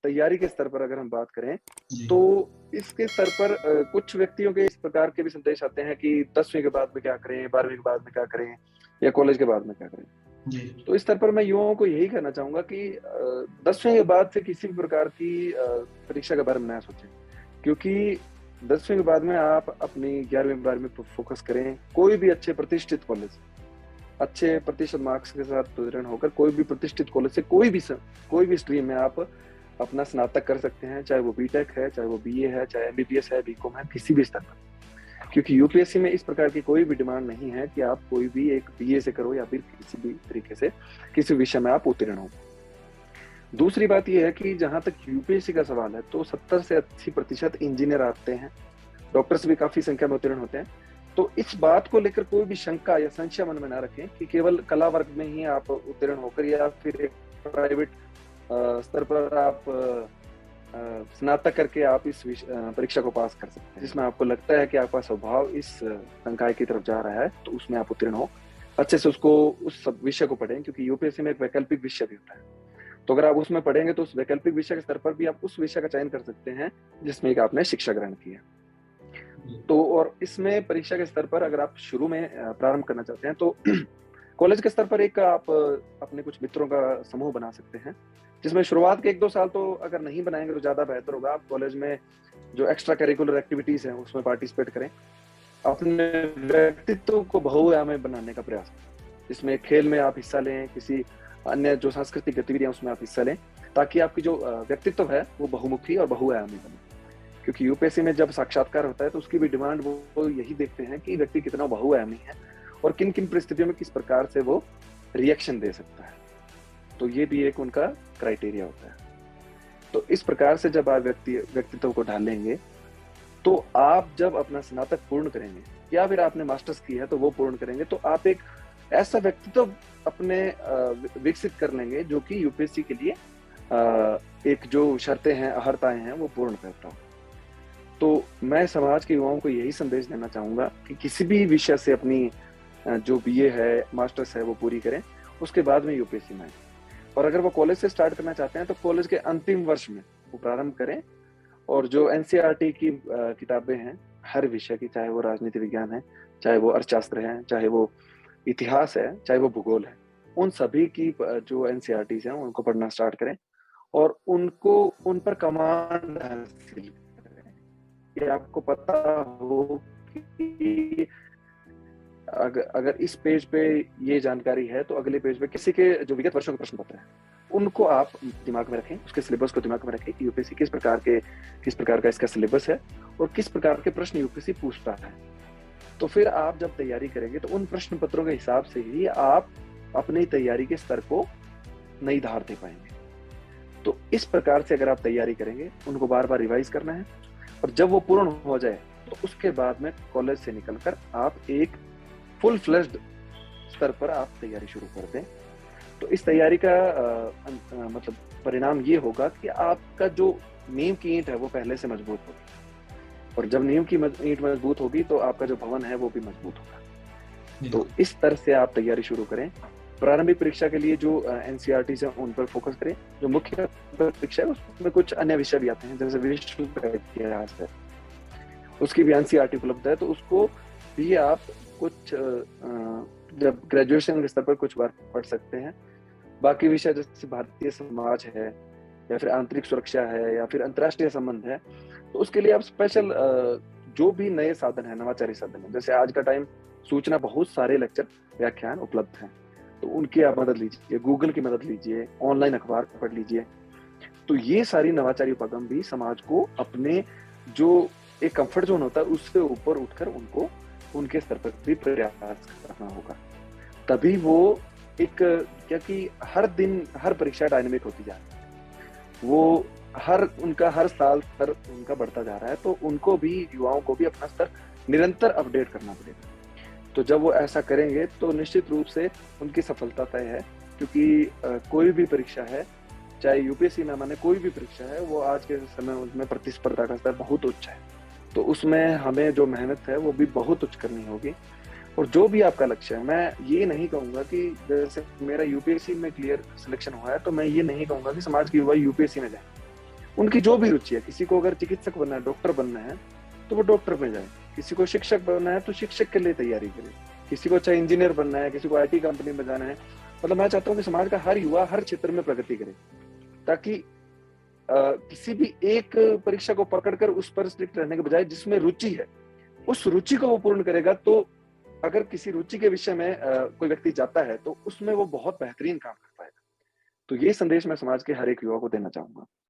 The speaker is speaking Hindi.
तैयारी के स्तर पर अगर हम बात करें, जी। तो इसके स्तर पर कुछ व्यक्तियों के इस प्रकार के भी संदेश आते हैं कि 10वीं के बाद में क्या करें, 12वीं के बाद में क्या करें या कॉलेज के बाद में क्या करें। जी। तो इस स्तर पर मैं युवाओं को यही कहना चाहूँगा कि 10वीं के बाद से किसी भी प्रकार की परीक्षा के बारे में ना सोचें, क्योंकि 10वीं के बाद में आप अपनी 11वीं-12वीं पे फ़ोकस करें। कोई भी अच्छे प्रतिष्ठित कॉलेज, अच्छे प्रतिशत मार्क्स के साथ उत्तीर्ण होकर कोई भी प्रतिष्ठित कॉलेज से कोई भी स्ट्रीम में आप अपना स्नातक कर सकते हैं, चाहे वो बीटेक है, चाहे वो बीए है, चाहे एमबीबीएस है, बीकॉम है, किसी भी स्तर पर। क्योंकि यूपीएससी में इस प्रकार की कोई भी डिमांड नहीं है कि आप कोई भी एक बीए से करो या फिर किसी भी तरीके से किसी विषय में आप उत्तीर्ण हो। दूसरी बात ये है कि जहाँ तक यूपीएससी का सवाल है, तो 70 से 80% इंजीनियर आते हैं, डॉक्टर्स भी काफ़ी संख्या में उत्तीर्ण होते हैं। तो इस बात को लेकर कोई भी शंका या संशय मन में ना रखें कि केवल कला वर्ग में ही आप उत्तीर्ण होकर या फिर एक प्राइवेट स्तर पर आप स्नातक करके आप इस परीक्षा को पास कर सकते हैं। जिसमें आपको लगता है कि आपका स्वभाव इस संकाय की तरफ जा रहा है, तो उसमें आप उत्तीर्ण हो। अच्छे से उस विषय को पढ़ें, क्योंकि यूपीएससी में एक वैकल्पिक विषय भी होता है। तो अगर आप उसमें पढ़ेंगे तो उस वैकल्पिक विषय के स्तर पर भी आप उस विषय का चयन कर सकते हैं जिसमें आपने शिक्षा ग्रहण की है। तो और इसमें परीक्षा के स्तर पर अगर आप शुरू में प्रारंभ करना चाहते हैं, तो कॉलेज के स्तर पर एक आप अपने कुछ मित्रों का समूह बना सकते हैं, जिसमें शुरुआत के 1-2 साल तो अगर नहीं बनाएंगे तो ज़्यादा बेहतर होगा। आप कॉलेज में जो एक्स्ट्रा करिकुलर एक्टिविटीज़ हैं उसमें पार्टिसिपेट करें। अपने व्यक्तित्व को बहुआयामी बनाने का प्रयास करें। इसमें खेल में आप हिस्सा लें, किसी अन्य जो सांस्कृतिक गतिविधियां उसमें आप हिस्सा लें, ताकि आपकी जो व्यक्तित्व है वो बहुमुखी और बहुआयामी बने। क्योंकि यूपीएससी में जब साक्षात्कार होता है तो उसकी भी डिमांड वो यही देखते हैं कि व्यक्ति कितना बहुआयामी है और किन किन परिस्थितियों में किस प्रकार से वो रिएक्शन दे सकता है। तो ये भी एक उनका क्राइटेरिया होता है। तो इस प्रकार से जब आप व्यक्तित्व को ढालेंगे, तो आप जब अपना स्नातक पूर्ण करेंगे या फिर आपने मास्टर्स की है तो वो पूर्ण करेंगे, तो आप एक ऐसा व्यक्तित्व अपने विकसित कर लेंगे जो कि यूपीएससी के लिए एक जो शर्तें हैं, अहर्ताएं हैं, वो पूर्ण करता हो। तो मैं समाज के युवाओं को यही संदेश देना चाहूंगा कि किसी भी विषय से अपनी जो बीए है, मास्टर्स है, वो पूरी करें, उसके बाद में यूपीएससी में आए। और अगर वो कॉलेज से स्टार्ट करना चाहते हैं तो कॉलेज के अंतिम वर्ष में वो प्रारंभ करें। और जो एनसीईआरटी की किताबें हैं हर विषय की, चाहे वो राजनीति विज्ञान है, चाहे वो अर्थशास्त्र है, चाहे वो इतिहास है, चाहे वो भूगोल है, उन सभी की जो एनसीईआरटीज हैं उनको पढ़ना स्टार्ट करें और उन पर कमांड हासिल करें कि आपको पता हो कि अगर इस पेज पे ये जानकारी है तो अगले पेज पे किसी के जो विगत वर्षों के प्रश्न पत्र हैं उनको आप दिमाग में रखें, उसके सिलेबस को दिमाग में रखें कि यूपीएससी किस प्रकार का इसका सिलेबस है और किस प्रकार के प्रश्न यूपीएससी पूछता है। तो फिर आप जब तैयारी करेंगे तो उन प्रश्न पत्रों के हिसाब से ही आप अपनी तैयारी के स्तर को नई धार दे पाएंगे। तो इस प्रकार से अगर आप तैयारी करेंगे, उनको बार बार रिवाइज करना है और जब वो पूर्ण हो जाए तो उसके बाद में कॉलेज से निकलकर आप एक फुल फ्लेज्ड स्तर पर आप तैयारी शुरू कर दें। तो इस तैयारी का मतलब परिणाम ये होगा कि आपका जो नींव की ईंट है वो पहले से मजबूत होगी और जब नींव की ईंट मजबूत होगी तो आपका जो भवन है वो भी मजबूत होगा। तो इस तरह से आप तैयारी शुरू करें। प्रारंभिक परीक्षा के लिए जो एनसीईआरटी है उन पर फोकस करें। जो मुख्य परीक्षा है उसमें कुछ अन्य विषय भी आते हैं, जैसे विश्व का इतिहास है, उसकी भी एनसीईआरटी उपलब्ध है, तो उसको भी आप कुछ जब ग्रेजुएशन के स्तर पर कुछ बार पढ़ सकते हैं। बाकी विषय जैसे भारतीय समाज है या फिर आंतरिक सुरक्षा है या फिर अंतर्राष्ट्रीय संबंध है, तो उसके लिए आप स्पेशल जो भी नए साधन है, नवाचारी साधन है, जैसे आज का टाइम सूचना बहुत सारे लेक्चर व्याख्यान उपलब्ध हैं, तो उनकी आप मदद लीजिए, गूगल की मदद लीजिए, ऑनलाइन अखबार पढ़ लीजिए। तो ये सारी नवाचारी उपक्रम भी समाज को अपने जो एक कंफर्ट जोन होता है उससे ऊपर उठकर उनको उनके स्तर पर भी प्रयास करना होगा। तभी वो एक, क्योंकि हर दिन हर परीक्षा डायनामिक होती जा रही है, वो हर साल स्तर उनका बढ़ता जा रहा है, तो उनको भी, युवाओं को भी अपना स्तर निरंतर अपडेट करना पड़ेगा। तो जब वो ऐसा करेंगे तो निश्चित रूप से उनकी सफलता तय है, क्योंकि कोई भी परीक्षा है, चाहे यूपीएससी ना माने कोई भी परीक्षा है, वो आज के समय उसमें प्रतिस्पर्धा का स्तर बहुत उच्च है। तो उसमें हमें जो मेहनत है वो भी बहुत उच्च करनी होगी। और जो भी आपका लक्ष्य है, मैं ये नहीं कहूंगा कि जैसे मेरा यूपीएससी में क्लियर सिलेक्शन हुआ है तो मैं ये नहीं कहूंगा कि समाज के युवा यूपीएससी में जाए। उनकी जो भी रुचि है, किसी को अगर चिकित्सक बनना है, डॉक्टर बनना है, तो वो डॉक्टर में जाए, किसी को शिक्षक बनना है तो शिक्षक के लिए तैयारी करे, किसी को चाहे इंजीनियर बनना है, किसी को आईटी कंपनी में जाना है। मतलब मैं चाहता हूँ कि समाज का हर युवा हर क्षेत्र में प्रगति करे, ताकि किसी भी एक परीक्षा को पकड़कर उस पर स्ट्रिक्ट रहने के बजाय जिसमें रुचि है, उस रुचि को वो पूर्ण करेगा, तो अगर किसी रुचि के विषय में कोई व्यक्ति जाता है तो उसमें वो बहुत बेहतरीन काम कर पाएगा। तो ये संदेश मैं समाज के हर एक युवा को देना चाहूंगा।